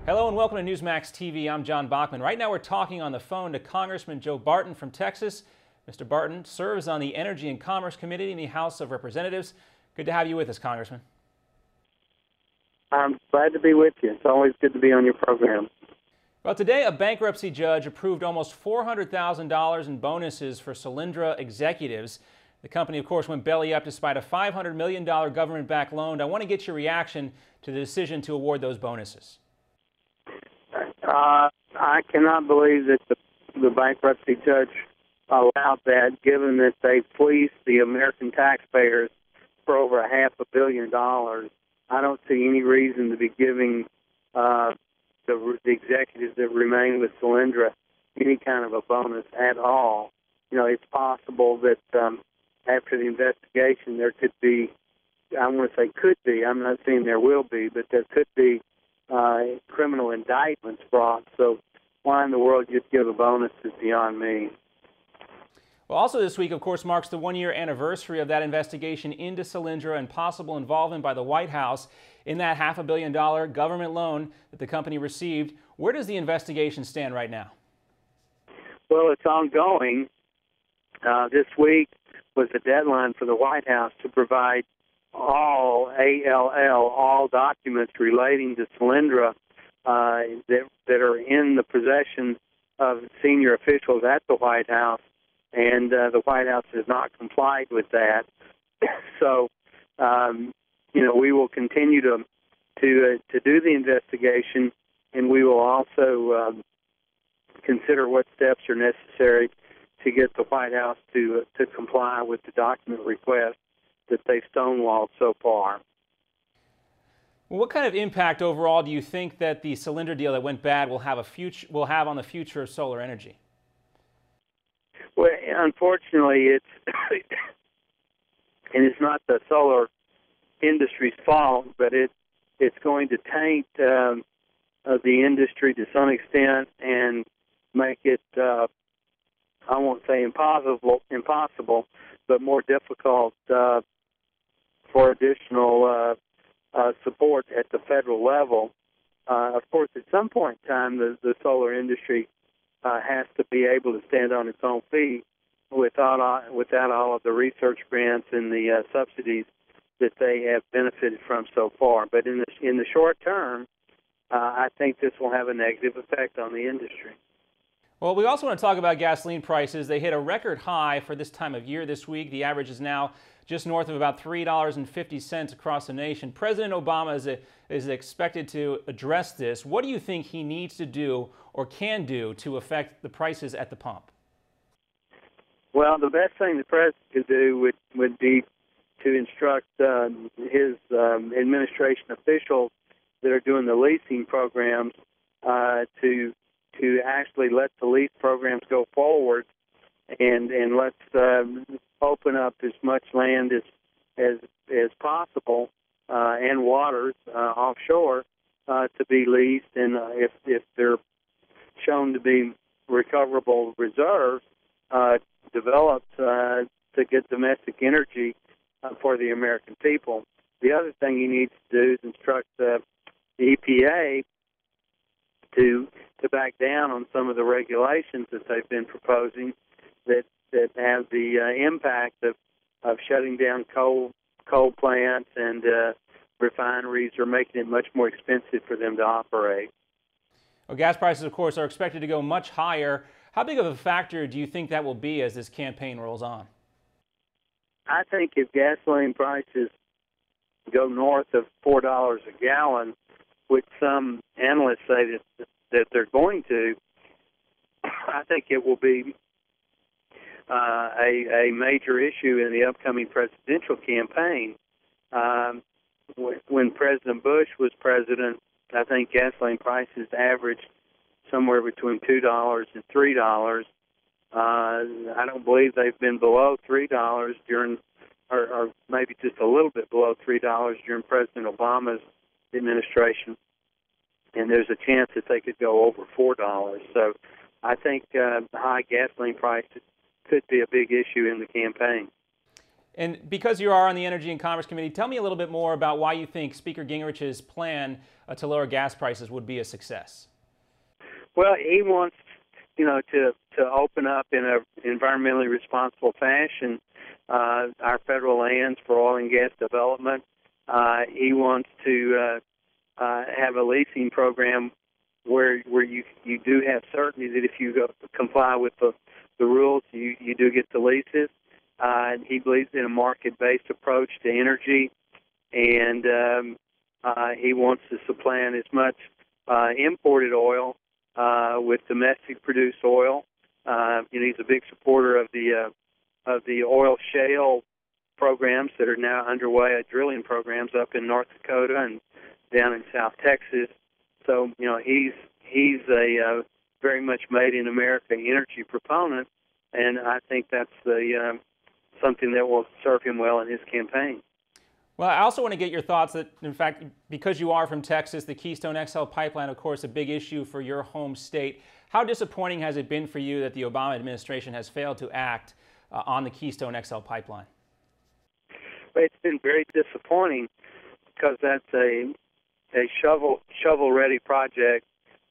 Hello and welcome to Newsmax TV. I'm John Bachman. Right now we're talking on the phone to Congressman Joe Barton from Texas. Mr. Barton serves on the Energy and Commerce Committee in the House of Representatives. Good to have you with us, Congressman. I'm glad to be with you. It's always good to be on your program. Well, today a bankruptcy judge approved almost $400,000 in bonuses for Solyndra executives. The company, of course, went belly up despite a $500 million government-backed loan. I want to get your reaction to the decision to award those bonuses. I cannot believe that the bankruptcy judge allowed that, given that they fleeced the American taxpayers for over $500 million. I don't see any reason to be giving the executives that remain with Solyndra any kind of a bonus at all. You know, it's possible that after the investigation there could be, I want to say could be, I'm not saying there will be, but there could be criminal indictments brought. So why in the world just give a bonus is beyond me. Well, also this week, of course, marks the one-year anniversary of that investigation into Solyndra and possible involvement by the White House in that $500 million government loan that the company received. Where does the investigation stand right now? Well, it's ongoing. This week was the deadline for the White House to provide all documents relating to Solyndra that are in the possession of senior officials at the White House, and the White House has not complied with that. So, we will continue to do the investigation, and we will also consider what steps are necessary to get the White House to comply with the document request that they've stonewalled so far. Well, what kind of impact overall do you think that the Solyndra deal that went bad will have on the future of solar energy? Well, unfortunately, it's not the solar industry's fault, but it's going to taint the industry to some extent and make it, I won't say impossible, but more difficult for additional support at the federal level. Of course, at some point in time, the solar industry has to be able to stand on its own feet without all of the research grants and the subsidies that they have benefited from so far. But in the short term, I think this will have a negative effect on the industry. Well, we also want to talk about gasoline prices. They hit a record high for this time of year this week. The average is now just north of about $3.50 across the nation. President Obama is expected to address this. What do you think he needs to do or can do to affect the prices at the pump? Well, the best thing the president could do would be to instruct his administration officials that are doing the leasing programs to actually let the lease programs go forward, and let's open up as much land as possible and waters offshore to be leased, and if they're shown to be recoverable reserves, developed to get domestic energy for the American people. The other thing he needs to do is instruct the EPA to back down on some of the regulations that they've been proposing that have the impact of shutting down coal plants and refineries, or making it much more expensive for them to operate. Well, gas prices, of course, are expected to go much higher. How big of a factor do you think that will be as this campaign rolls on? I think if gasoline prices go north of $4 a gallon, which some analysts say that they're going to, I think it will be a major issue in the upcoming presidential campaign. When President Bush was president, I think gasoline prices averaged somewhere between $2 and $3. I don't believe they've been below $3 during, or maybe just a little bit below $3 during President Obama's administration, and there's a chance that they could go over $4. So I think high gasoline prices could be a big issue in the campaign. And because you are on the Energy and Commerce Committee, tell me a little bit more about why you think Speaker Gingrich's plan to lower gas prices would be a success. Well, he wants, to open up in an environmentally responsible fashion our federal lands for oil and gas development. He wants to have a leasing program where you do have certainty that if you comply with the rules, you do get the leases. He believes in a market-based approach to energy, and he wants to supplant as much imported oil with domestic produced oil. He's a big supporter of the oil shale programs that are now underway, drilling programs up in North Dakota and down in South Texas. So he's a very much made in America energy proponent, and I think that's something that will serve him well in his campaign. Well, I also want to get your thoughts that, in fact, because you are from Texas, the Keystone XL pipeline, of course, a big issue for your home state. How disappointing has it been for you that the Obama administration has failed to act on the Keystone XL pipeline? Well, it's been very disappointing because that's a shovel-ready project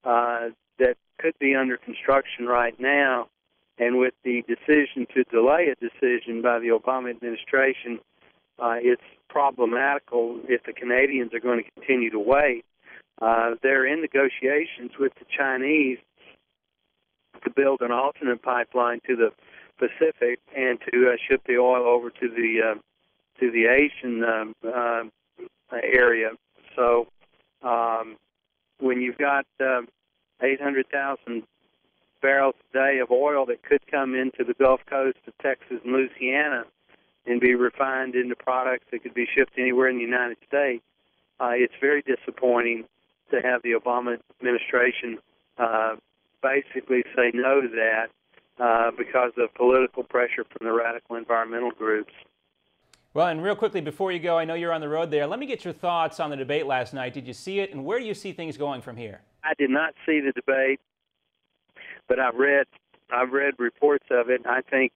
that could be under construction right now. And with the decision to delay a decision by the Obama administration, it's problematical if the Canadians are going to continue to wait. They're in negotiations with the Chinese to build an alternate pipeline to the Pacific and to ship the oil over to the Asian area. So when you've got 800,000 barrels a day of oil that could come into the Gulf Coast of Texas and Louisiana and be refined into products that could be shipped anywhere in the United States, it's very disappointing to have the Obama administration basically say no to that because of political pressure from the radical environmental groups. Well, and real quickly before you go, I know you're on the road there. Let me get your thoughts on the debate last night. Did you see it, and where do you see things going from here? I did not see the debate, but I've read reports of it. I think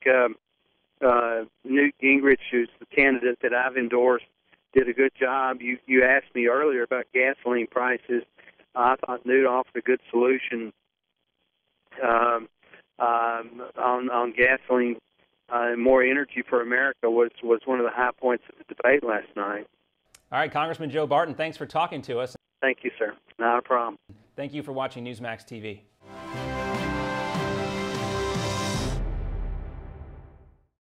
Newt Gingrich, who's the candidate that I've endorsed, did a good job. You asked me earlier about gasoline prices. I thought Newt offered a good solution on gasoline. More energy for America was one of the high points of the debate last night. All right, Congressman Joe Barton, thanks for talking to us. Thank you, sir. Not a problem. Thank you for watching Newsmax TV.